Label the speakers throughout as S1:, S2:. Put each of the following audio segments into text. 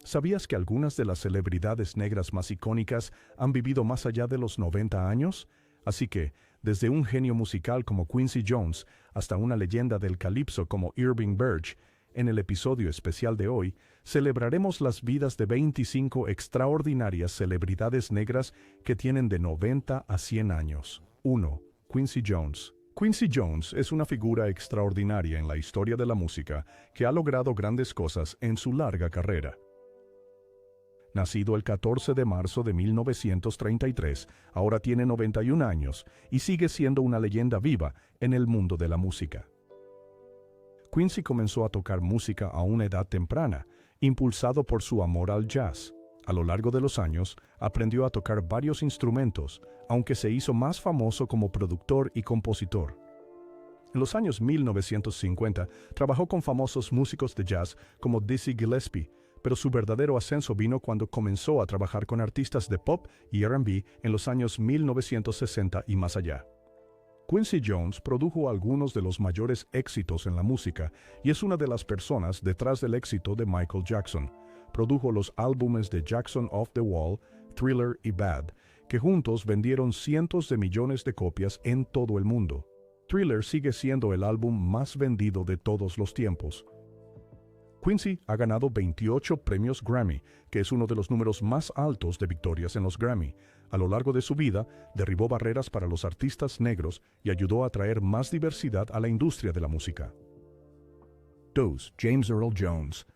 S1: ¿Sabías que algunas de las celebridades negras más icónicas han vivido más allá de los 90 años? Así que, desde un genio musical como Quincy Jones hasta una leyenda del calipso como Irving Berg, en el episodio especial de hoy, celebraremos las vidas de 25 extraordinarias celebridades negras que tienen de 90 a 100 años. 1. Quincy Jones. Quincy Jones es una figura extraordinaria en la historia de la música que ha logrado grandes cosas en su larga carrera. Nacido el 14 de marzo de 1933, ahora tiene 91 años y sigue siendo una leyenda viva en el mundo de la música. Quincy comenzó a tocar música a una edad temprana, impulsado por su amor al jazz. A lo largo de los años, aprendió a tocar varios instrumentos, aunque se hizo más famoso como productor y compositor. En los años 1950, trabajó con famosos músicos de jazz como Dizzy Gillespie, pero su verdadero ascenso vino cuando comenzó a trabajar con artistas de pop y R&B en los años 1960 y más allá. Quincy Jones produjo algunos de los mayores éxitos en la música y es una de las personas detrás del éxito de Michael Jackson. Produjo los álbumes de Jackson Off the Wall, Thriller y Bad, que juntos vendieron cientos de millones de copias en todo el mundo. Thriller sigue siendo el álbum más vendido de todos los tiempos. Quincy ha ganado 28 premios Grammy, que es uno de los números más altos de victorias en los Grammy. A lo largo de su vida, derribó barreras para los artistas negros y ayudó a traer más diversidad a la industria de la música. 2. James Earl Jones.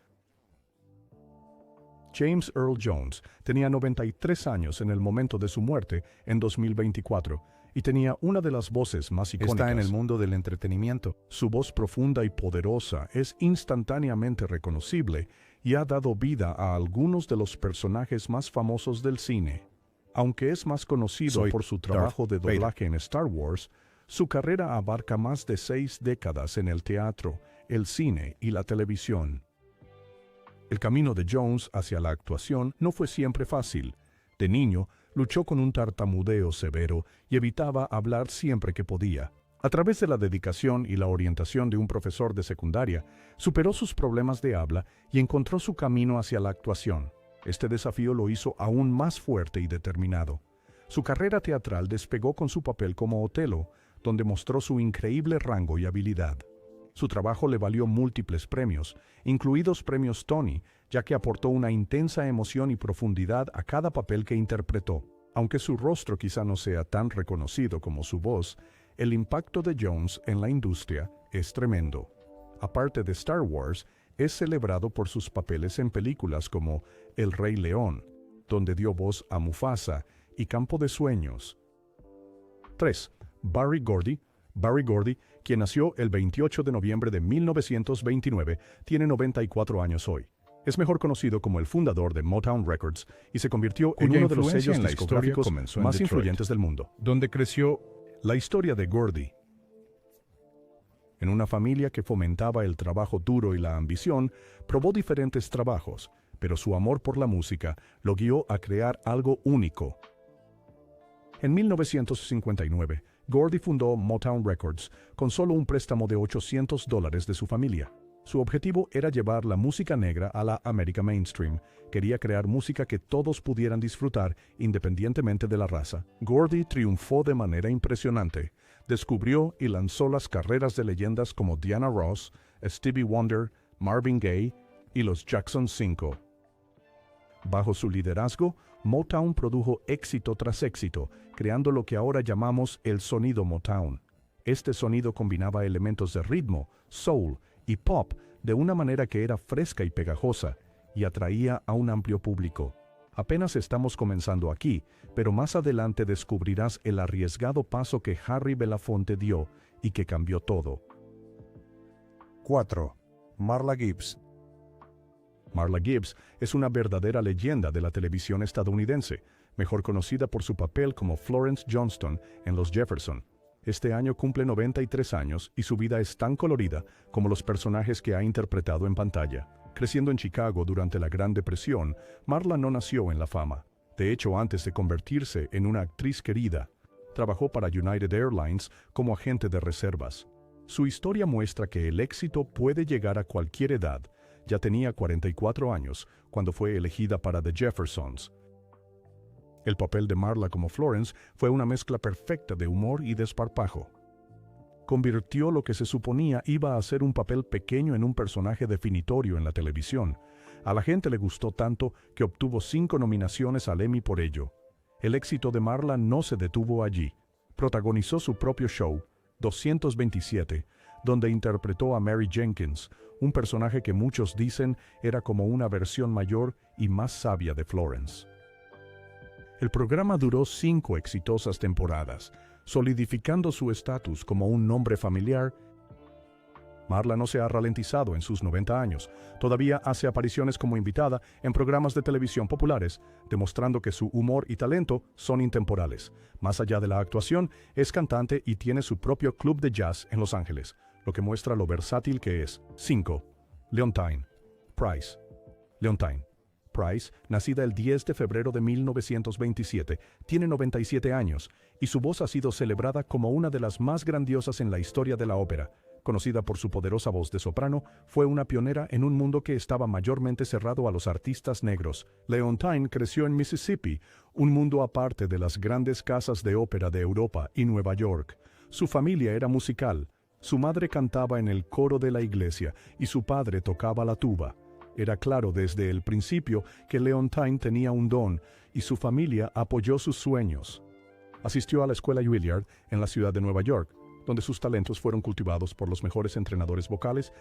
S1: James Earl Jones tenía 93 años en el momento de su muerte en 2024 y tenía una de las voces más icónicas.
S2: Está en el mundo del entretenimiento.
S1: Su voz profunda y poderosa es instantáneamente reconocible y ha dado vida a algunos de los personajes más famosos del cine. Aunque es más conocido por su trabajo de doblaje en Star Wars, su carrera abarca más de 6 décadas en el teatro, el cine y la televisión. El camino de Jones hacia la actuación no fue siempre fácil. De niño, luchó con un tartamudeo severo y evitaba hablar siempre que podía. A través de la dedicación y la orientación de un profesor de secundaria, superó sus problemas de habla y encontró su camino hacia la actuación. Este desafío lo hizo aún más fuerte y determinado. Su carrera teatral despegó con su papel como Otelo, donde mostró su increíble rango y habilidad. Su trabajo le valió múltiples premios, incluidos premios Tony, ya que aportó una intensa emoción y profundidad a cada papel que interpretó. Aunque su rostro quizá no sea tan reconocido como su voz, el impacto de Jones en la industria es tremendo. Aparte de Star Wars, es celebrado por sus papeles en películas como El Rey León, donde dio voz a Mufasa, y Campo de Sueños. 3. Berry Gordy. Berry Gordy, quien nació el 28 de noviembre de 1929, tiene 94 años hoy. Es mejor conocido como el fundador de Motown Records y se convirtió en uno de los sellos discográficos más influyentes del mundo.
S2: Donde creció.
S1: La historia de Gordy. En una familia que fomentaba el trabajo duro y la ambición, probó diferentes trabajos, pero su amor por la música lo guió a crear algo único. En 1959, Gordy fundó Motown Records con solo un préstamo de $800 de su familia. Su objetivo era llevar la música negra a la América mainstream. Quería crear música que todos pudieran disfrutar independientemente de la raza. Gordy triunfó de manera impresionante. Descubrió y lanzó las carreras de leyendas como Diana Ross, Stevie Wonder, Marvin Gaye y los Jackson 5. Bajo su liderazgo, Motown produjo éxito tras éxito, creando lo que ahora llamamos el sonido Motown. Este sonido combinaba elementos de ritmo, soul y pop de una manera que era fresca y pegajosa, y atraía a un amplio público. Apenas estamos comenzando aquí, pero más adelante descubrirás el arriesgado paso que Harry Belafonte dio y que cambió todo.
S2: 4. Marla Gibbs.
S1: Marla Gibbs es una verdadera leyenda de la televisión estadounidense, mejor conocida por su papel como Florence Johnston en Los Jefferson. Este año cumple 93 años y su vida es tan colorida como los personajes que ha interpretado en pantalla. Creciendo en Chicago durante la Gran Depresión, Marla no nació en la fama. De hecho, antes de convertirse en una actriz querida, trabajó para United Airlines como agente de reservas. Su historia muestra que el éxito puede llegar a cualquier edad, ya tenía 44 años cuando fue elegida para The Jeffersons. El papel de Marla como Florence fue una mezcla perfecta de humor y desparpajo. Convirtió lo que se suponía iba a ser un papel pequeño en un personaje definitorio en la televisión. A la gente le gustó tanto que obtuvo 5 nominaciones al Emmy por ello. El éxito de Marla no se detuvo allí. Protagonizó su propio show, 227, donde interpretó a Mary Jenkins, un personaje que muchos dicen era como una versión mayor y más sabia de Florence. El programa duró 5 exitosas temporadas, solidificando su estatus como un nombre familiar. Marla no se ha ralentizado en sus 90 años. Todavía hace apariciones como invitada en programas de televisión populares, demostrando que su humor y talento son intemporales. Más allá de la actuación, es cantante y tiene su propio club de jazz en Los Ángeles, lo que muestra lo versátil que es. 5. Leontine Price. Leontine Price, nacida el 10 de febrero de 1927, tiene 97 años y su voz ha sido celebrada como una de las más grandiosas en la historia de la ópera. Conocida por su poderosa voz de soprano, fue una pionera en un mundo que estaba mayormente cerrado a los artistas negros. Leontine creció en Mississippi, un mundo aparte de las grandes casas de ópera de Europa y Nueva York. Su familia era musical. Su madre cantaba en el coro de la iglesia y su padre tocaba la tuba. Era claro desde el principio que Leontine tenía un don y su familia apoyó sus sueños. Asistió a la escuela Juilliard en la ciudad de Nueva York, donde sus talentos fueron cultivados por los mejores entrenadores vocales.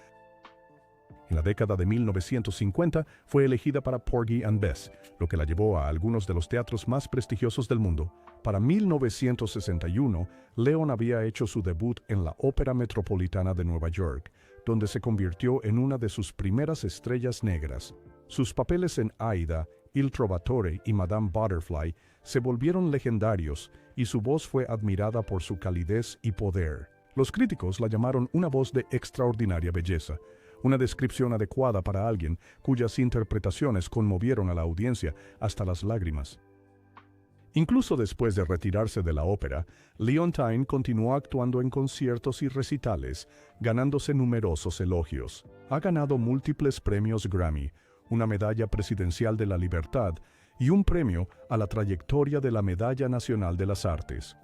S1: En la década de 1950 fue elegida para Porgy and Bess, lo que la llevó a algunos de los teatros más prestigiosos del mundo. Para 1961, Leon había hecho su debut en la Ópera Metropolitana de Nueva York, donde se convirtió en una de sus primeras estrellas negras. Sus papeles en Aida, Il Trovatore y Madame Butterfly se volvieron legendarios y su voz fue admirada por su calidez y poder. Los críticos la llamaron una voz de extraordinaria belleza, una descripción adecuada para alguien cuyas interpretaciones conmovieron a la audiencia hasta las lágrimas. Incluso después de retirarse de la ópera, Leontine continuó actuando en conciertos y recitales, ganándose numerosos elogios. Ha ganado múltiples premios Grammy, una medalla presidencial de la libertad y un premio a la trayectoria de la Medalla Nacional de las Artes.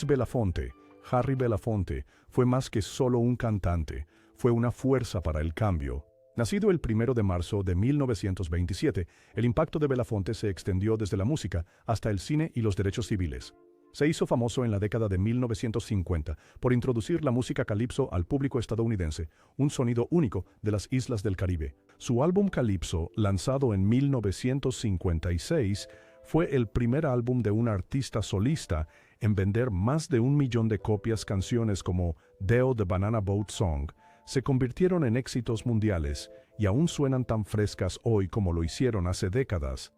S1: Belafonte, Harry Belafonte, fue más que solo un cantante, fue una fuerza para el cambio. Nacido el 1 de marzo de 1927, el impacto de Belafonte se extendió desde la música hasta el cine y los derechos civiles. Se hizo famoso en la década de 1950 por introducir la música calipso al público estadounidense, un sonido único de las islas del Caribe. Su álbum Calypso, lanzado en 1956, fue el primer álbum de un artista solista en vender más de 1 millón de copias. Canciones como Deo the Banana Boat Song se convirtieron en éxitos mundiales y aún suenan tan frescas hoy como lo hicieron hace décadas.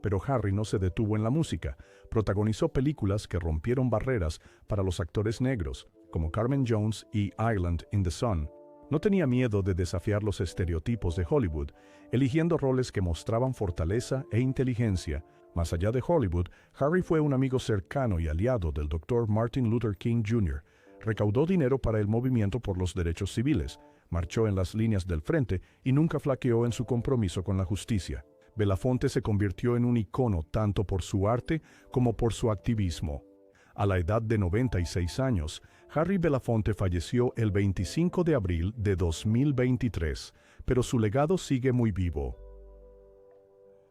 S1: Pero Harry no se detuvo en la música. Protagonizó películas que rompieron barreras para los actores negros, como Carmen Jones y Island in the Sun. No tenía miedo de desafiar los estereotipos de Hollywood, eligiendo roles que mostraban fortaleza e inteligencia. Más allá de Hollywood, Harry fue un amigo cercano y aliado del Dr. Martin Luther King Jr., recaudó dinero para el movimiento por los derechos civiles, marchó en las líneas del frente y nunca flaqueó en su compromiso con la justicia. Belafonte se convirtió en un icono tanto por su arte como por su activismo. A la edad de 96 años, Harry Belafonte falleció el 25 de abril de 2023, pero su legado sigue muy vivo.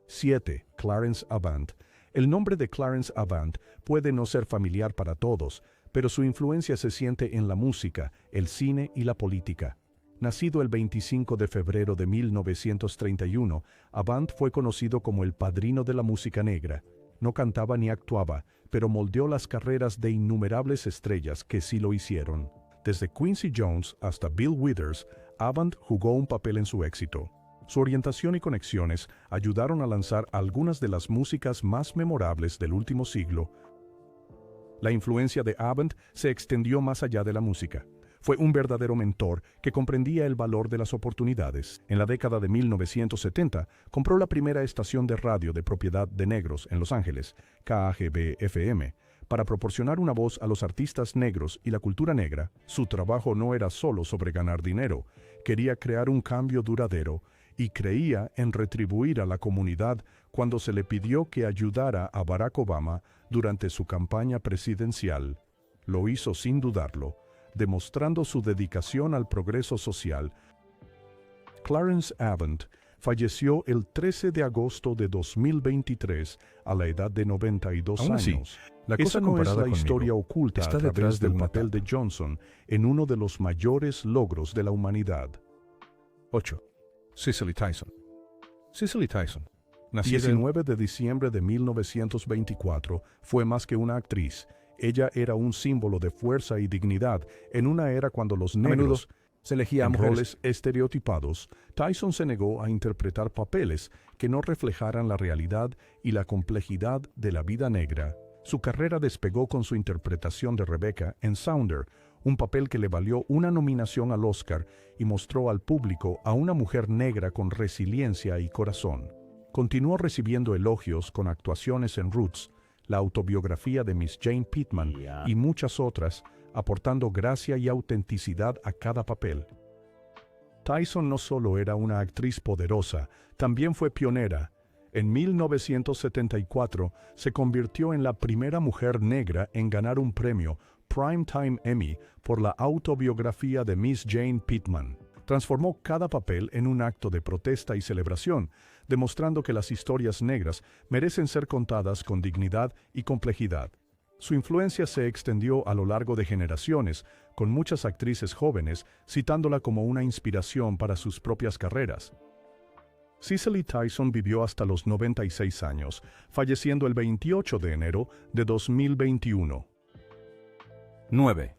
S1: 7. Clarence Avant. El nombre de Clarence Avant puede no ser familiar para todos, pero su influencia se siente en la música, el cine y la política. Nacido el 25 de febrero de 1931, Avant fue conocido como el padrino de la música negra. No cantaba ni actuaba, pero moldeó las carreras de innumerables estrellas que sí lo hicieron. Desde Quincy Jones hasta Bill Withers, Avant jugó un papel en su éxito. Su orientación y conexiones ayudaron a lanzar algunas de las músicas más memorables del último siglo. La influencia de Avant se extendió más allá de la música. Fue un verdadero mentor que comprendía el valor de las oportunidades. En la década de 1970, compró la primera estación de radio de propiedad de negros en Los Ángeles, KAGB-FM, para proporcionar una voz a los artistas negros y la cultura negra. Su trabajo no era solo sobre ganar dinero, quería crear un cambio duradero y creía en retribuir a la comunidad cuando se le pidió que ayudara a Barack Obama durante su campaña presidencial. Lo hizo sin dudarlo, demostrando su dedicación al progreso social. Clarence Avant falleció el 13 de agosto de 2023 a la edad de 92
S2: Aún así,
S1: años.
S2: la cosa
S1: Esa no es
S2: comparada
S1: la
S2: conmigo
S1: historia oculta
S2: está
S1: a través
S2: detrás de
S1: del
S2: una
S1: papel de
S2: tapa.
S1: Johnson en uno de los mayores logros de la humanidad.
S2: 8. Cicely Tyson. Cicely Tyson, nacida en
S1: 19 de diciembre de 1924, fue más que una actriz. Ella era un símbolo de fuerza y dignidad en una era cuando los
S2: menudo
S1: negros
S2: se elegía a
S1: en
S2: mujeres.
S1: roles estereotipados. Tyson se negó a interpretar papeles que no reflejaran la realidad y la complejidad de la vida negra. Su carrera despegó con su interpretación de Rebecca en Sounder, un papel que le valió una nominación al Oscar y mostró al público a una mujer negra con resiliencia y corazón. Continuó recibiendo elogios con actuaciones en Roots, la autobiografía de Miss Jane Pittman y muchas otras, aportando gracia y autenticidad a cada papel. Tyson no solo era una actriz poderosa, también fue pionera. En 1974 se convirtió en la primera mujer negra en ganar un premio Primetime Emmy por la autobiografía de Miss Jane Pittman. Transformó cada papel en un acto de protesta y celebración, demostrando que las historias negras merecen ser contadas con dignidad y complejidad. Su influencia se extendió a lo largo de generaciones, con muchas actrices jóvenes citándola como una inspiración para sus propias carreras. Cicely Tyson vivió hasta los 96 años, falleciendo el 28 de enero de 2021.
S2: 9.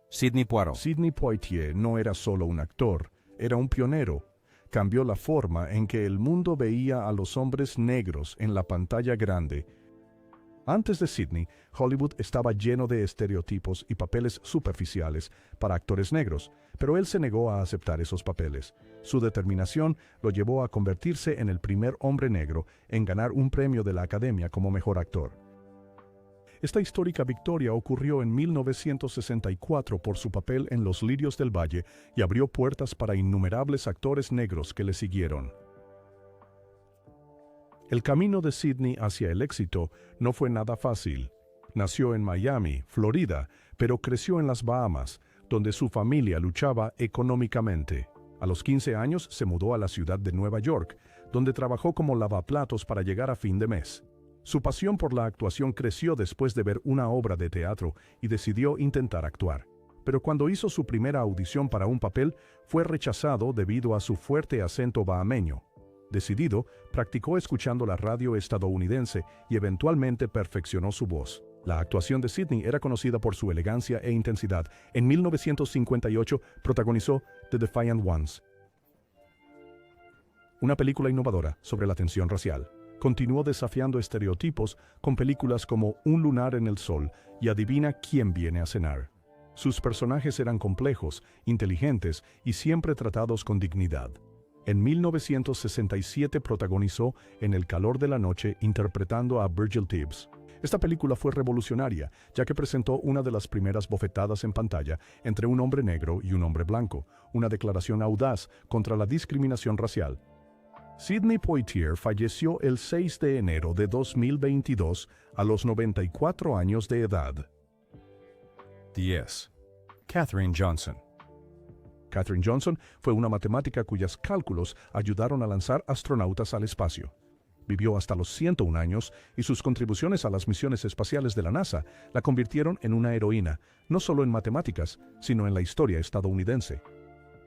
S2: Sidney Poitier.
S1: Sidney Poitier no era solo un actor, era un pionero. Cambió la forma en que el mundo veía a los hombres negros en la pantalla grande. Antes de Sidney, Hollywood estaba lleno de estereotipos y papeles superficiales para actores negros, pero él se negó a aceptar esos papeles. Su determinación lo llevó a convertirse en el primer hombre negro en ganar un premio de la Academia como mejor actor. Esta histórica victoria ocurrió en 1964 por su papel en Los Lirios del Valle y abrió puertas para innumerables actores negros que le siguieron. El camino de Sidney hacia el éxito no fue nada fácil. Nació en Miami, Florida, pero creció en las Bahamas, donde su familia luchaba económicamente. A los 15 años se mudó a la ciudad de Nueva York, donde trabajó como lavaplatos para llegar a fin de mes. Su pasión por la actuación creció después de ver una obra de teatro y decidió intentar actuar. Pero cuando hizo su primera audición para un papel, fue rechazado debido a su fuerte acento bahameño. Decidido, practicó escuchando la radio estadounidense y eventualmente perfeccionó su voz. La actuación de Sidney era conocida por su elegancia e intensidad. En 1958 protagonizó The Defiant Ones, una película innovadora sobre la tensión racial. Continuó desafiando estereotipos con películas como Un lunar en el sol y Adivina quién viene a cenar. Sus personajes eran complejos, inteligentes y siempre tratados con dignidad. En 1967 protagonizó En el calor de la noche interpretando a Virgil Tibbs. Esta película fue revolucionaria, ya que presentó una de las primeras bofetadas en pantalla entre un hombre negro y un hombre blanco, una declaración audaz contra la discriminación racial. Sidney Poitier falleció el 6 de enero de 2022 a los 94 años de edad.
S2: 10. Katherine Johnson.
S1: Katherine Johnson fue una matemática cuyos cálculos ayudaron a lanzar astronautas al espacio. Vivió hasta los 101 años y sus contribuciones a las misiones espaciales de la NASA la convirtieron en una heroína, no solo en matemáticas, sino en la historia estadounidense.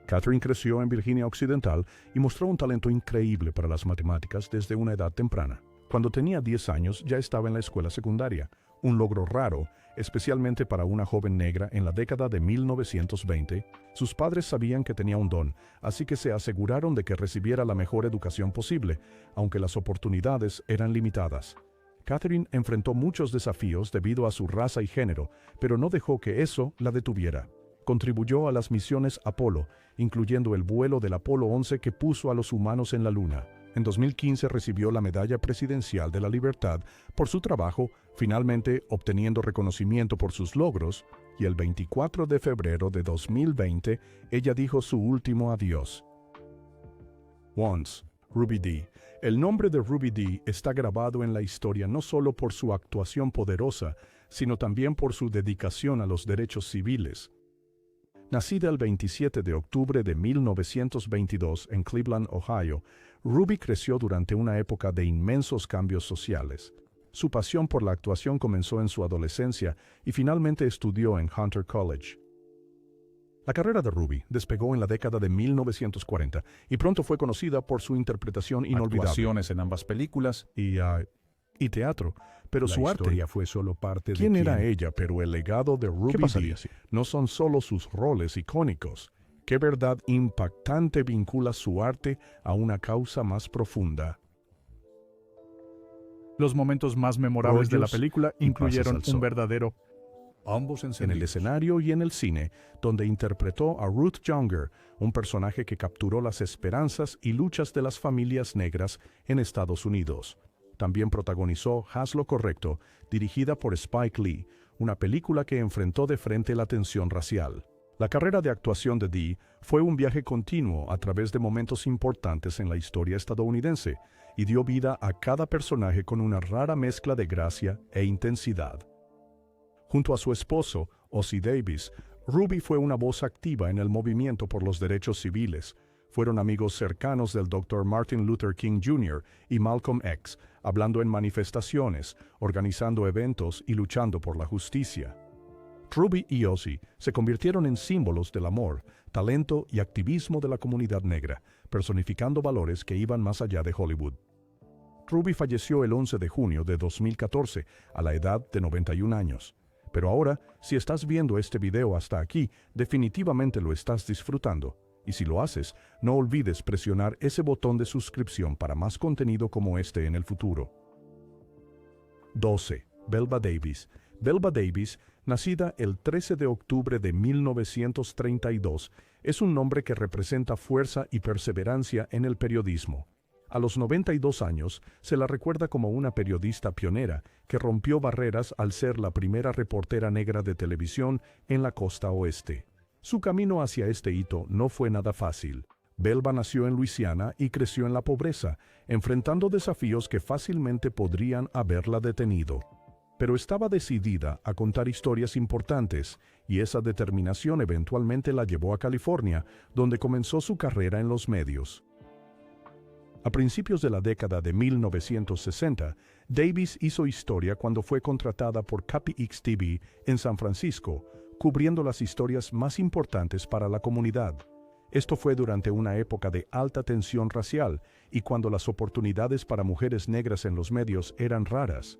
S1: Katherine creció en Virginia Occidental y mostró un talento increíble para las matemáticas desde una edad temprana. Cuando tenía 10 años ya estaba en la escuela secundaria, un logro raro, especialmente para una joven negra en la década de 1920. Sus padres sabían que tenía un don, así que se aseguraron de que recibiera la mejor educación posible, aunque las oportunidades eran limitadas. Katherine enfrentó muchos desafíos debido a su raza y género, pero no dejó que eso la detuviera. Contribuyó a las misiones Apolo, incluyendo el vuelo del Apolo 11 que puso a los humanos en la Luna. En 2015 recibió la Medalla Presidencial de la Libertad por su trabajo, finalmente obteniendo reconocimiento por sus logros. y el 24 de febrero de 2020 ella dijo su último adiós. Once, Ruby Dee. El nombre de Ruby Dee está grabado en la historia no solo por su actuación poderosa, sino también por su dedicación a los derechos civiles. Nacida el 27 de octubre de 1922 en Cleveland, Ohio, Ruby creció durante una época de inmensos cambios sociales. Su pasión por la actuación comenzó en su adolescencia y finalmente estudió en Hunter College. La carrera de Ruby despegó en la década de 1940 y pronto fue conocida por su interpretación inolvidable.
S2: Actuaciones en ambas películas
S1: y teatro, pero su arte
S2: fue solo parte de
S1: ¿quién era ella? Pero el legado de Ruby Dee no son solo sus roles icónicos. ¿Qué verdad impactante vincula su arte a una causa más profunda?
S3: Los momentos más memorables de la película incluyeron un verdadero
S2: ambos
S1: en el escenario y en el cine, donde interpretó a Ruth Younger, un personaje que capturó las esperanzas y luchas de las familias negras en Estados Unidos. También protagonizó Haz lo correcto, dirigida por Spike Lee, una película que enfrentó de frente la tensión racial. La carrera de actuación de Dee fue un viaje continuo a través de momentos importantes en la historia estadounidense y dio vida a cada personaje con una rara mezcla de gracia e intensidad. Junto a su esposo, Ossie Davis, Ruby fue una voz activa en el movimiento por los derechos civiles. Fueron amigos cercanos del Dr. Martin Luther King Jr. y Malcolm X, hablando en manifestaciones, organizando eventos y luchando por la justicia. Ruby y Ossie se convirtieron en símbolos del amor, talento y activismo de la comunidad negra, personificando valores que iban más allá de Hollywood. Ruby falleció el 11 de junio de 2014, a la edad de 91 años. Pero ahora, si estás viendo este video hasta aquí, definitivamente lo estás disfrutando. Y si lo haces, no olvides presionar ese botón de suscripción para más contenido como este en el futuro. 12. Belva Davis. Belva Davis, nacida el 13 de octubre de 1932, es un nombre que representa fuerza y perseverancia en el periodismo. A los 92 años, se la recuerda como una periodista pionera que rompió barreras al ser la primera reportera negra de televisión en la costa oeste. Su camino hacia este hito no fue nada fácil. Belva nació en Luisiana y creció en la pobreza, enfrentando desafíos que fácilmente podrían haberla detenido. Pero estaba decidida a contar historias importantes, y esa determinación eventualmente la llevó a California, donde comenzó su carrera en los medios. A principios de la década de 1960, Davis hizo historia cuando fue contratada por KPIX-TV en San Francisco, cubriendo las historias más importantes para la comunidad. Esto fue durante una época de alta tensión racial y cuando las oportunidades para mujeres negras en los medios eran raras.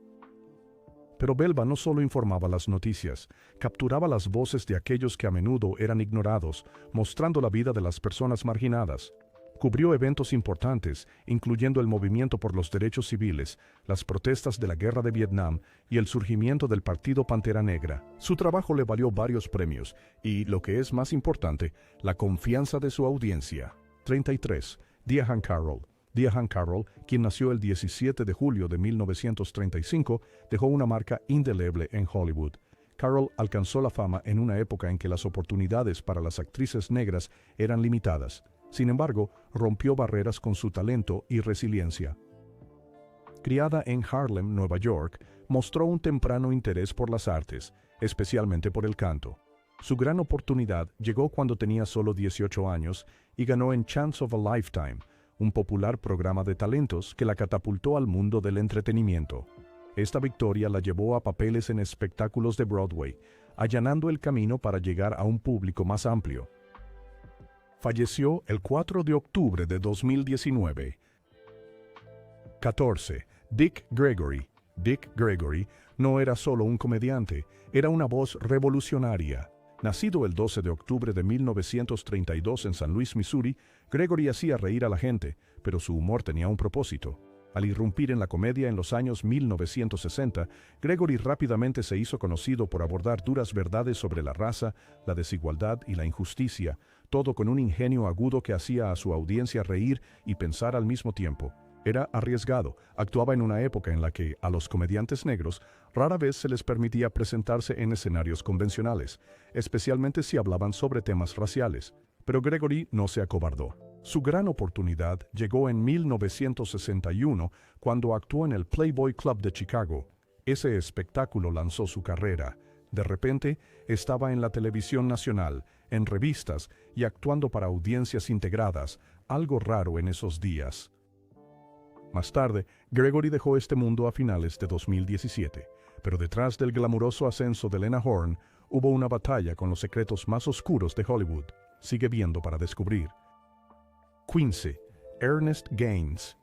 S1: Pero Belva no solo informaba las noticias, capturaba las voces de aquellos que a menudo eran ignorados, mostrando la vida de las personas marginadas. Cubrió eventos importantes, incluyendo el movimiento por los derechos civiles, las protestas de la Guerra de Vietnam y el surgimiento del Partido Pantera Negra. Su trabajo le valió varios premios y, lo que es más importante, la confianza de su audiencia. 33. Diahann Carroll. Diahann Carroll, quien nació el 17 de julio de 1935, dejó una marca indeleble en Hollywood. Carroll alcanzó la fama en una época en que las oportunidades para las actrices negras eran limitadas. Sin embargo, rompió barreras con su talento y resiliencia. Criada en Harlem, Nueva York, mostró un temprano interés por las artes, especialmente por el canto. Su gran oportunidad llegó cuando tenía solo 18 años y ganó en Chance of a Lifetime, un popular programa de talentos que la catapultó al mundo del entretenimiento. Esta victoria la llevó a papeles en espectáculos de Broadway, allanando el camino para llegar a un público más amplio. Falleció el 4 de octubre de 2019. 14. Dick Gregory. Dick Gregory no era solo un comediante, era una voz revolucionaria. Nacido el 12 de octubre de 1932 en San Luis, Missouri, Gregory hacía reír a la gente, pero su humor tenía un propósito. Al irrumpir en la comedia en los años 1960, Gregory rápidamente se hizo conocido por abordar duras verdades sobre la raza, la desigualdad y la injusticia, todo con un ingenio agudo que hacía a su audiencia reír y pensar al mismo tiempo. Era arriesgado, actuaba en una época en la que a los comediantes negros rara vez se les permitía presentarse en escenarios convencionales, especialmente si hablaban sobre temas raciales. Pero Gregory no se acobardó. Su gran oportunidad llegó en 1961 cuando actuó en el Playboy Club de Chicago. Ese espectáculo lanzó su carrera. De repente, estaba en la televisión nacional, en revistas y actuando para audiencias integradas, algo raro en esos días. Más tarde, Gregory dejó este mundo a finales de 2017, pero detrás del glamuroso ascenso de Lena Horne, hubo una batalla con los secretos más oscuros de Hollywood. Sigue viendo para descubrir. Quincy, Ernest Gaines.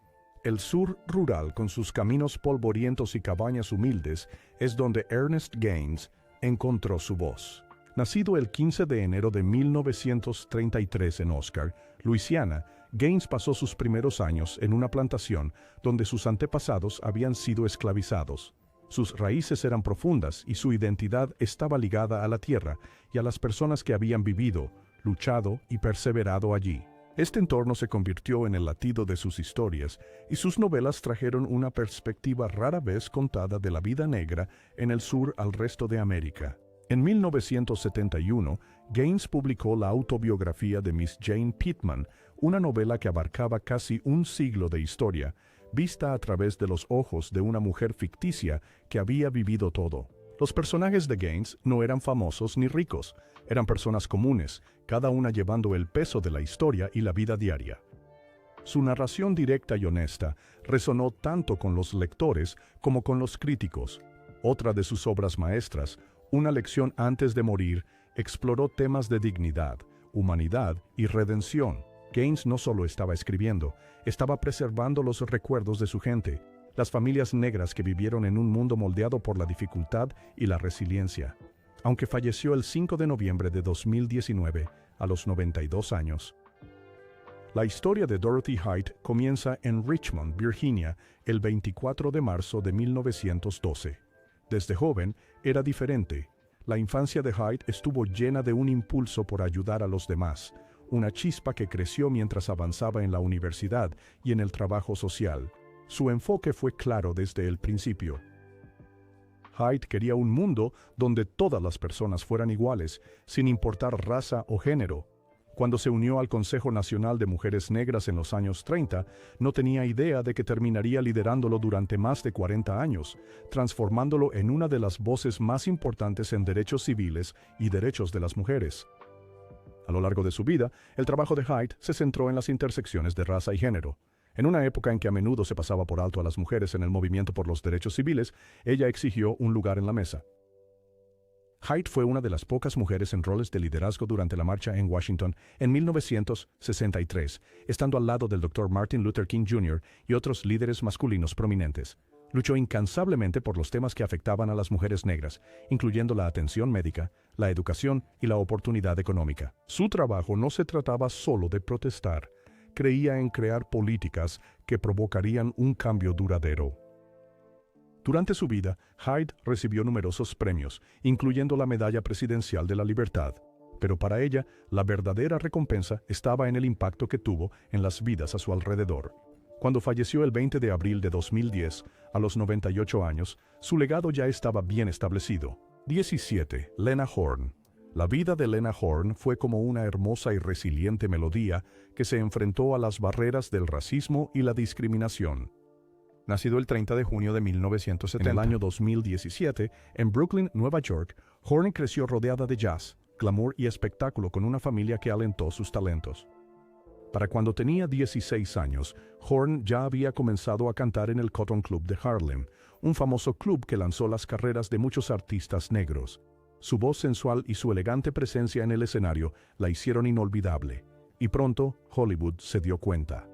S1: El sur rural, con sus caminos polvorientos y cabañas humildes, es donde Ernest Gaines encontró su voz. Nacido el 15 de enero de 1933 en Oscar, Luisiana, Gaines pasó sus primeros años en una plantación donde sus antepasados habían sido esclavizados. Sus raíces eran profundas y su identidad estaba ligada a la tierra y a las personas que habían vivido, luchado y perseverado allí. Este entorno se convirtió en el latido de sus historias y sus novelas trajeron una perspectiva rara vez contada de la vida negra en el sur al resto de América. En 1971, Gaines publicó la autobiografía de Miss Jane Pittman, una novela que abarcaba casi un siglo de historia, vista a través de los ojos de una mujer ficticia que había vivido todo. Los personajes de Gaines no eran famosos ni ricos, eran personas comunes, cada una llevando el peso de la historia y la vida diaria. Su narración directa y honesta resonó tanto con los lectores como con los críticos. Otra de sus obras maestras, Una lección antes de morir, exploró temas de dignidad, humanidad y redención. Gaines no solo estaba escribiendo, estaba preservando los recuerdos de su gente, las familias negras que vivieron en un mundo moldeado por la dificultad y la resiliencia. Aunque falleció el 5 de noviembre de 2019, a los 92 años. La historia de Dorothy Height comienza en Richmond, Virginia, el 24 de marzo de 1912. Desde joven, era diferente. La infancia de Height estuvo llena de un impulso por ayudar a los demás, una chispa que creció mientras avanzaba en la universidad y en el trabajo social. Su enfoque fue claro desde el principio. Height quería un mundo donde todas las personas fueran iguales, sin importar raza o género. Cuando se unió al Consejo Nacional de Mujeres Negras en los años 30, no tenía idea de que terminaría liderándolo durante más de 40 años, transformándolo en una de las voces más importantes en derechos civiles y derechos de las mujeres. A lo largo de su vida, el trabajo de Height se centró en las intersecciones de raza y género. En una época en que a menudo se pasaba por alto a las mujeres en el movimiento por los derechos civiles, ella exigió un lugar en la mesa. Height fue una de las pocas mujeres en roles de liderazgo durante la marcha en Washington en 1963, estando al lado del Dr. Martin Luther King Jr. y otros líderes masculinos prominentes. Luchó incansablemente por los temas que afectaban a las mujeres negras, incluyendo la atención médica, la educación y la oportunidad económica. Su trabajo no se trataba solo de protestar, creía en crear políticas que provocarían un cambio duradero. Durante su vida, Height recibió numerosos premios, incluyendo la Medalla Presidencial de la Libertad. Pero para ella, la verdadera recompensa estaba en el impacto que tuvo en las vidas a su alrededor. Cuando falleció el 20 de abril de 2010, a los 98 años, su legado ya estaba bien establecido. 17. Lena Horne. La vida de Lena Horne fue como una hermosa y resiliente melodía que se enfrentó a las barreras del racismo y la discriminación. Nacido el 30 de junio de 1970, en el año 2017, en Brooklyn, Nueva York, Horne creció rodeada de jazz, glamour y espectáculo con una familia que alentó sus talentos. Para cuando tenía 16 años, Horne ya había comenzado a cantar en el Cotton Club de Harlem, un famoso club que lanzó las carreras de muchos artistas negros. Su voz sensual y su elegante presencia en el escenario la hicieron inolvidable, y pronto Hollywood se dio cuenta.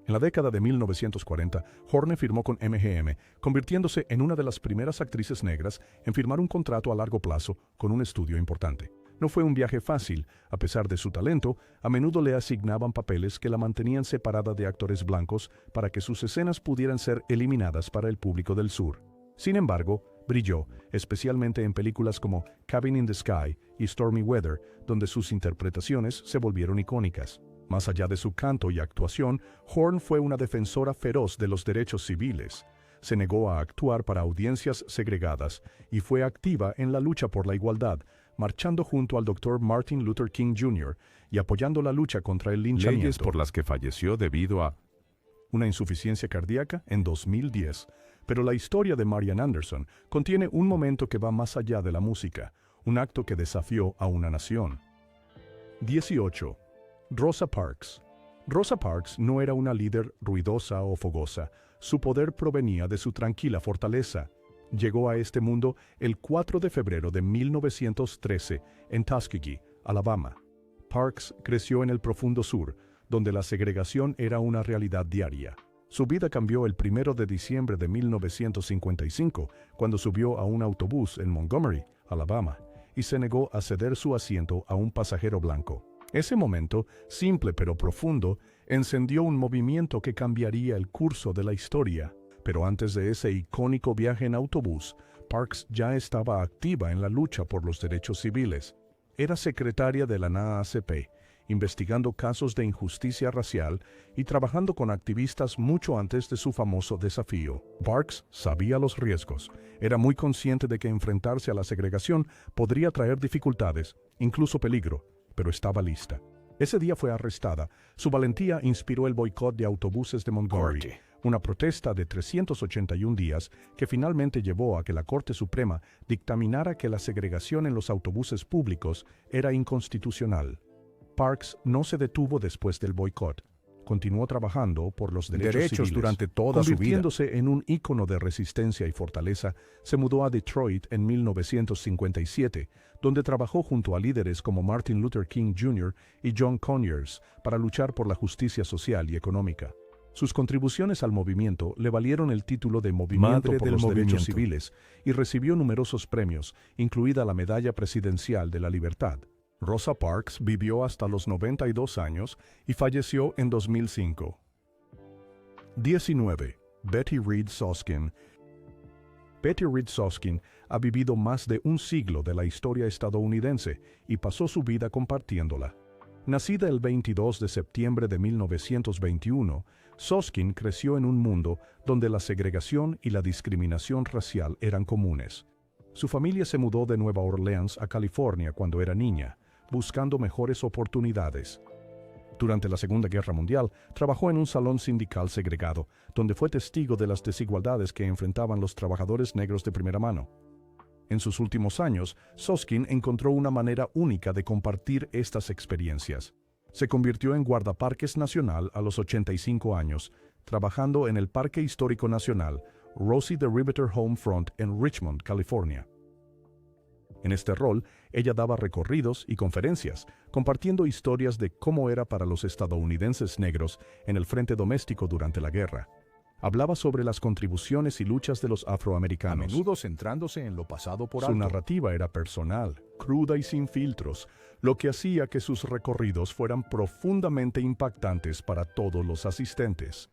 S1: En la década de 1940, Horne firmó con MGM, convirtiéndose en una de las primeras actrices negras en firmar un contrato a largo plazo con un estudio importante. No fue un viaje fácil. A pesar de su talento, a menudo le asignaban papeles que la mantenían separada de actores blancos para que sus escenas pudieran ser eliminadas para el público del sur. Sin embargo, brilló, especialmente en películas como Cabin in the Sky y Stormy Weather, donde sus interpretaciones se volvieron icónicas. Más allá de su canto y actuación, Horne fue una defensora feroz de los derechos civiles. Se negó a actuar para audiencias segregadas y fue activa en la lucha por la igualdad, marchando junto al Dr. Martin Luther King Jr. y apoyando la lucha contra el linchamiento.
S2: Leyes por las que falleció debido a
S1: una insuficiencia cardíaca en 2010. Pero la historia de Marian Anderson contiene un momento que va más allá de la música, un acto que desafió a una nación. 18. Rosa Parks. Rosa Parks no era una líder ruidosa o fogosa. Su poder provenía de su tranquila fortaleza. Llegó a este mundo el 4 de febrero de 1913 en Tuskegee, Alabama. Parks creció en el profundo sur, donde la segregación era una realidad diaria. Su vida cambió el 1 de diciembre de 1955, cuando subió a un autobús en Montgomery, Alabama, y se negó a ceder su asiento a un pasajero blanco. Ese momento, simple pero profundo, encendió un movimiento que cambiaría el curso de la historia. Pero antes de ese icónico viaje en autobús, Parks ya estaba activa en la lucha por los derechos civiles. Era secretaria de la NAACP, investigando casos de injusticia racial y trabajando con activistas mucho antes de su famoso desafío. Parks sabía los riesgos. Era muy consciente de que enfrentarse a la segregación podría traer dificultades, incluso peligro, pero estaba lista. Ese día fue arrestada. Su valentía inspiró el boicot de autobuses de Montgomery, una protesta de 381 días que finalmente llevó a que la Corte Suprema dictaminara que la segregación en los autobuses públicos era inconstitucional. Parks no se detuvo después del boicot. Continuó trabajando por los derechos civiles.
S2: Durante toda su vida.
S1: Convirtiéndose en un ícono de resistencia y fortaleza, se mudó a Detroit en 1957, donde trabajó junto a líderes como Martin Luther King Jr. y John Conyers para luchar por la justicia social y económica. Sus contribuciones al movimiento le valieron el título de Movimiento por los Derechos Civiles y recibió numerosos premios, incluida la Medalla Presidencial de la Libertad. Rosa Parks vivió hasta los 92 años y falleció en 2005. 19. Betty Reed Soskin. Betty Reed Soskin ha vivido más de un siglo de la historia estadounidense y pasó su vida compartiéndola. Nacida el 22 de septiembre de 1921, Soskin creció en un mundo donde la segregación y la discriminación racial eran comunes. Su familia se mudó de Nueva Orleans a California cuando era niña, buscando mejores oportunidades. Durante la Segunda Guerra Mundial, trabajó en un salón sindical segregado, donde fue testigo de las desigualdades que enfrentaban los trabajadores negros de primera mano. En sus últimos años, Soskin encontró una manera única de compartir estas experiencias. Se convirtió en guardaparques nacional a los 85 años, trabajando en el Parque Histórico Nacional Rosie the Riveter Home Front en Richmond, California. En este rol, ella daba recorridos y conferencias, compartiendo historias de cómo era para los estadounidenses negros en el frente doméstico durante la guerra. Hablaba sobre las contribuciones y luchas de los afroamericanos.
S2: A menudo centrándose en lo pasado por
S1: Su
S2: alto.
S1: narrativa era personal, cruda y sin filtros, lo que hacía que sus recorridos fueran profundamente impactantes para todos los asistentes.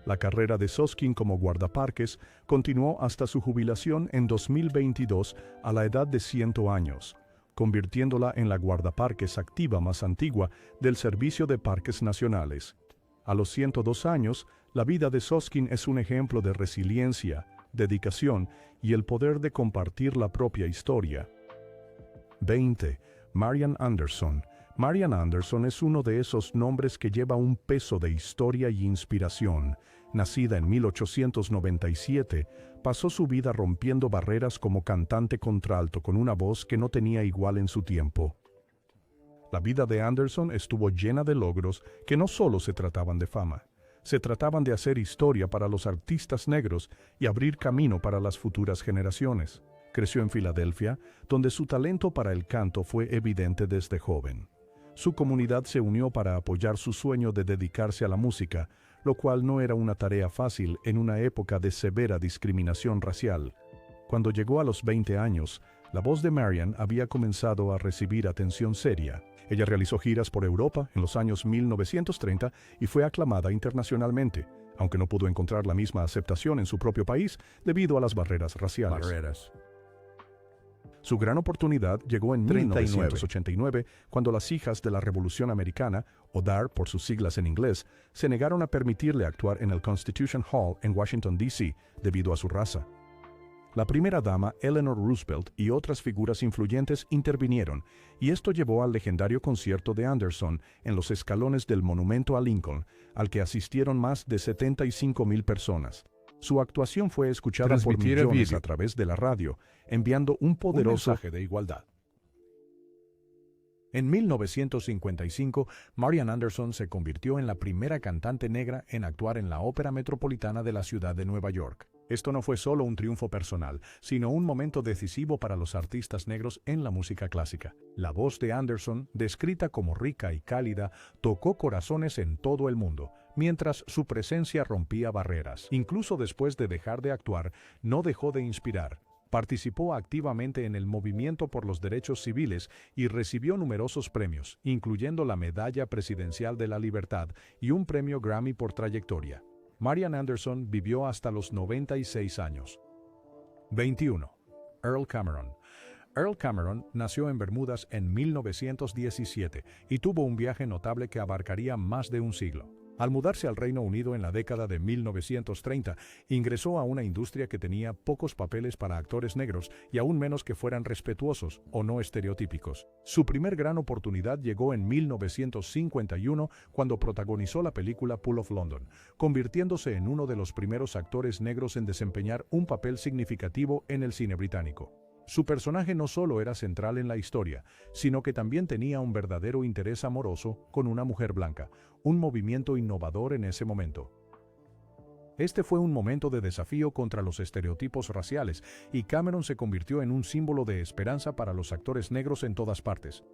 S1: La carrera de Soskin como guardaparques continuó hasta su jubilación en 2022 a la edad de 100 años, convirtiéndola en la guardaparques activa más antigua del Servicio de Parques Nacionales. A los 102 años, la vida de Soskin es un ejemplo de resiliencia, dedicación y el poder de compartir la propia historia. 20. Marian Anderson. Marian Anderson es uno de esos nombres que lleva un peso de historia y inspiración. Nacida en 1897, pasó su vida rompiendo barreras como cantante contralto con una voz que no tenía igual en su tiempo. La vida de Anderson estuvo llena de logros que no solo se trataban de fama, se trataban de hacer historia para los artistas negros y abrir camino para las futuras generaciones. Creció en Filadelfia, donde su talento para el canto fue evidente desde joven. Su comunidad se unió para apoyar su sueño de dedicarse a la música, lo cual no era una tarea fácil en una época de severa discriminación racial. Cuando llegó a los 20 años, la voz de Marian había comenzado a recibir atención seria. Ella realizó giras por Europa en los años 1930 y fue aclamada internacionalmente, aunque no pudo encontrar la misma aceptación en su propio país debido a las barreras raciales. Su gran oportunidad llegó en
S2: 39.
S1: 1989, cuando las hijas de la Revolución Americana, o DAR por sus siglas en inglés, se negaron a permitirle actuar en el Constitution Hall en Washington, D.C., debido a su raza. La primera dama, Eleanor Roosevelt, y otras figuras influyentes intervinieron, y esto llevó al legendario concierto de Anderson en los escalones del Monumento a Lincoln, al que asistieron más de 75,000 personas. Su actuación fue escuchada por
S2: Transmitir el
S1: millones
S2: vídeo.
S1: a través de la radio, enviando un poderoso
S2: mensaje de igualdad.
S1: En 1955, Marian Anderson se convirtió en la primera cantante negra en actuar en la Ópera Metropolitana de la ciudad de Nueva York. Esto no fue solo un triunfo personal, sino un momento decisivo para los artistas negros en la música clásica. La voz de Anderson, descrita como rica y cálida, tocó corazones en todo el mundo, mientras su presencia rompía barreras. Incluso después de dejar de actuar, no dejó de inspirar. Participó activamente en el movimiento por los derechos civiles y recibió numerosos premios, incluyendo la Medalla Presidencial de la Libertad y un premio Grammy por trayectoria. Marian Anderson vivió hasta los 96 años. 21. Earl Cameron. Earl Cameron nació en Bermudas en 1917 y tuvo un viaje notable que abarcaría más de un siglo. Al mudarse al Reino Unido en la década de 1930, ingresó a una industria que tenía pocos papeles para actores negros y aún menos que fueran respetuosos o no estereotípicos. Su primer gran oportunidad llegó en 1951 cuando protagonizó la película Pull of London, convirtiéndose en uno de los primeros actores negros en desempeñar un papel significativo en el cine británico. Su personaje no solo era central en la historia, sino que también tenía un verdadero interés amoroso con una mujer blanca, un movimiento innovador en ese momento. Este fue un momento de desafío contra los estereotipos raciales, y Cameron se convirtió en un símbolo de esperanza para los actores negros en todas partes.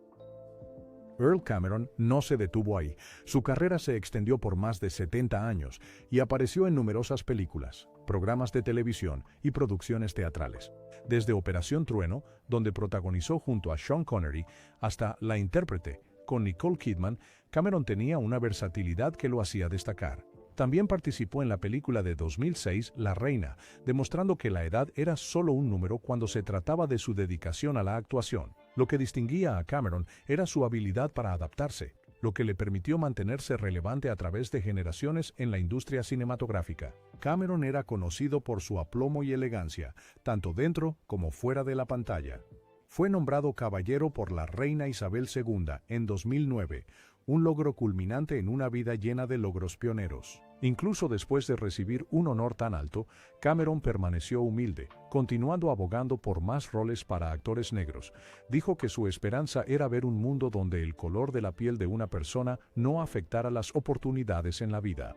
S1: Earl Cameron no se detuvo ahí. Su carrera se extendió por más de 70 años y apareció en numerosas películas, programas de televisión y producciones teatrales. Desde Operación Trueno, donde protagonizó junto a Sean Connery, hasta La Intérprete, con Nicole Kidman, Cameron tenía una versatilidad que lo hacía destacar. También participó en la película de 2006, La Reina, demostrando que la edad era solo un número cuando se trataba de su dedicación a la actuación. Lo que distinguía a Cameron era su habilidad para adaptarse, lo que le permitió mantenerse relevante a través de generaciones en la industria cinematográfica. Cameron era conocido por su aplomo y elegancia, tanto dentro como fuera de la pantalla. Fue nombrado caballero por la reina Isabel II en 2009, un logro culminante en una vida llena de logros pioneros. Incluso después de recibir un honor tan alto, Cameron permaneció humilde, continuando abogando por más roles para actores negros. Dijo que su esperanza era ver un mundo donde el color de la piel de una persona no afectara las oportunidades en la vida.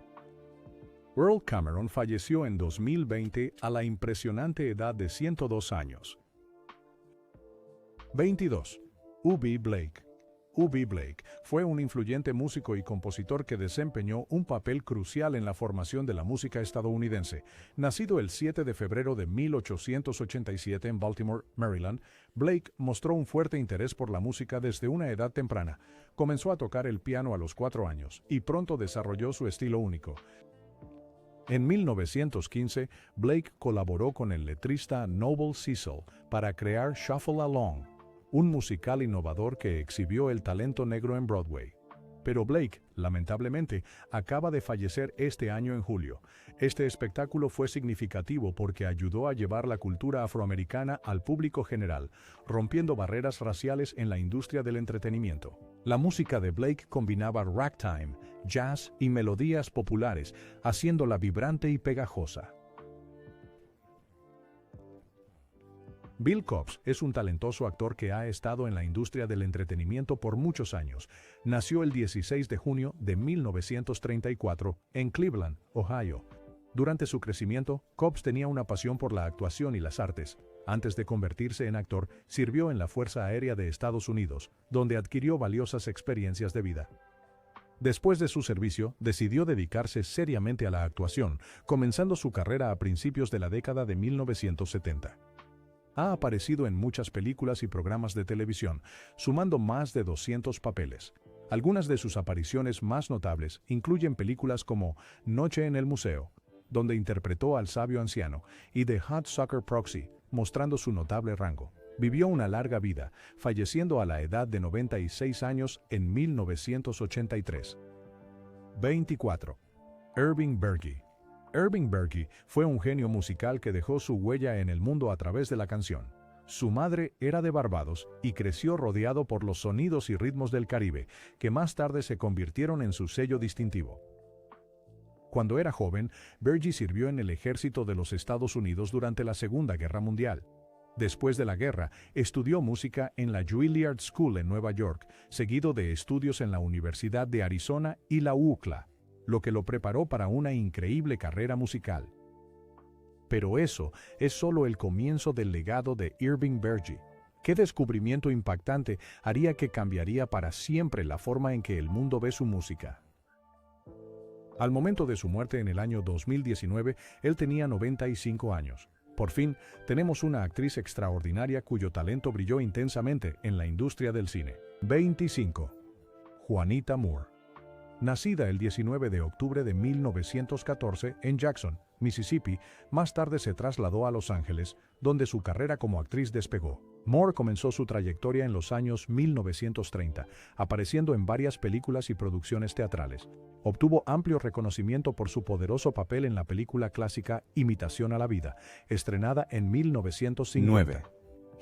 S1: Earl Cameron falleció en 2020 a la impresionante edad de 102 años. 22. U.B. Blake. U.B. Blake fue un influyente músico y compositor que desempeñó un papel crucial en la formación de la música estadounidense. Nacido el 7 de febrero de 1887 en Baltimore, Maryland, Blake mostró un fuerte interés por la música desde una edad temprana. Comenzó a tocar el piano a los 4 años y pronto desarrolló su estilo único. En 1915, Blake colaboró con el letrista Noble Cecil para crear Shuffle Along, un musical innovador que exhibió el talento negro en Broadway. Pero Blake, lamentablemente, acaba de fallecer este año en julio. Este espectáculo fue significativo porque ayudó a llevar la cultura afroamericana al público general, rompiendo barreras raciales en la industria del entretenimiento. La música de Blake combinaba ragtime, jazz y melodías populares, haciéndola vibrante y pegajosa. Bill Cobbs es un talentoso actor que ha estado en la industria del entretenimiento por muchos años. Nació el 16 de junio de 1934 en Cleveland, Ohio. Durante su crecimiento, Cobbs tenía una pasión por la actuación y las artes. Antes de convertirse en actor, sirvió en la Fuerza Aérea de Estados Unidos, donde adquirió valiosas experiencias de vida. Después de su servicio, decidió dedicarse seriamente a la actuación, comenzando su carrera a principios de la década de 1970. Ha aparecido en muchas películas y programas de televisión, sumando más de 200 papeles. Algunas de sus apariciones más notables incluyen películas como Noche en el Museo, donde interpretó al sabio anciano, y The Hot Sucker Proxy, mostrando su notable rango. Vivió una larga vida, falleciendo a la edad de 96 años en 1983. 24. Irving Bergey. Irving Bergey fue un genio musical que dejó su huella en el mundo a través de la canción. Su madre era de Barbados y creció rodeado por los sonidos y ritmos del Caribe, que más tarde se convirtieron en su sello distintivo. Cuando era joven, Bergey sirvió en el ejército de los Estados Unidos durante la Segunda Guerra Mundial. Después de la guerra, estudió música en la Juilliard School en Nueva York, seguido de estudios en la Universidad de Arizona y la UCLA, lo que lo preparó para una increíble carrera musical. Pero eso es solo el comienzo del legado de Irving Bergey. ¿Qué descubrimiento impactante haría que cambiaría para siempre la forma en que el mundo ve su música? Al momento de su muerte en el año 2019, él tenía 95 años. Por fin, tenemos una actriz extraordinaria cuyo talento brilló intensamente en la industria del cine. 25. Juanita Moore. Nacida el 19 de octubre de 1914 en Jackson, Mississippi, más tarde se trasladó a Los Ángeles, donde su carrera como actriz despegó. Moore comenzó su trayectoria en los años 1930, apareciendo en varias películas y producciones teatrales. Obtuvo amplio reconocimiento por su poderoso papel en la película clásica Imitación a la vida, estrenada en 1950.
S4: 9.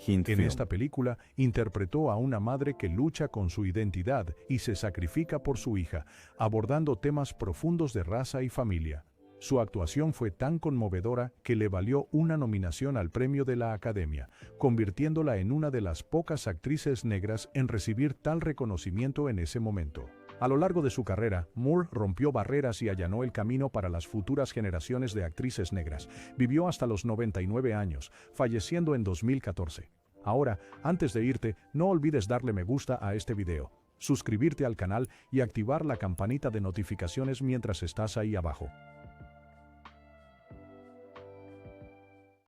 S1: En esta película interpretó a una madre que lucha con su identidad y se sacrifica por su hija, abordando temas profundos de raza y familia. Su actuación fue tan conmovedora que le valió una nominación al premio de la Academia, convirtiéndola en una de las pocas actrices negras en recibir tal reconocimiento en ese momento. A lo largo de su carrera, Moore rompió barreras y allanó el camino para las futuras generaciones de actrices negras. Vivió hasta los 99 años, falleciendo en 2014. Ahora, antes de irte, no olvides darle me gusta a este video, suscribirte al canal y activar la campanita de notificaciones mientras estás ahí abajo.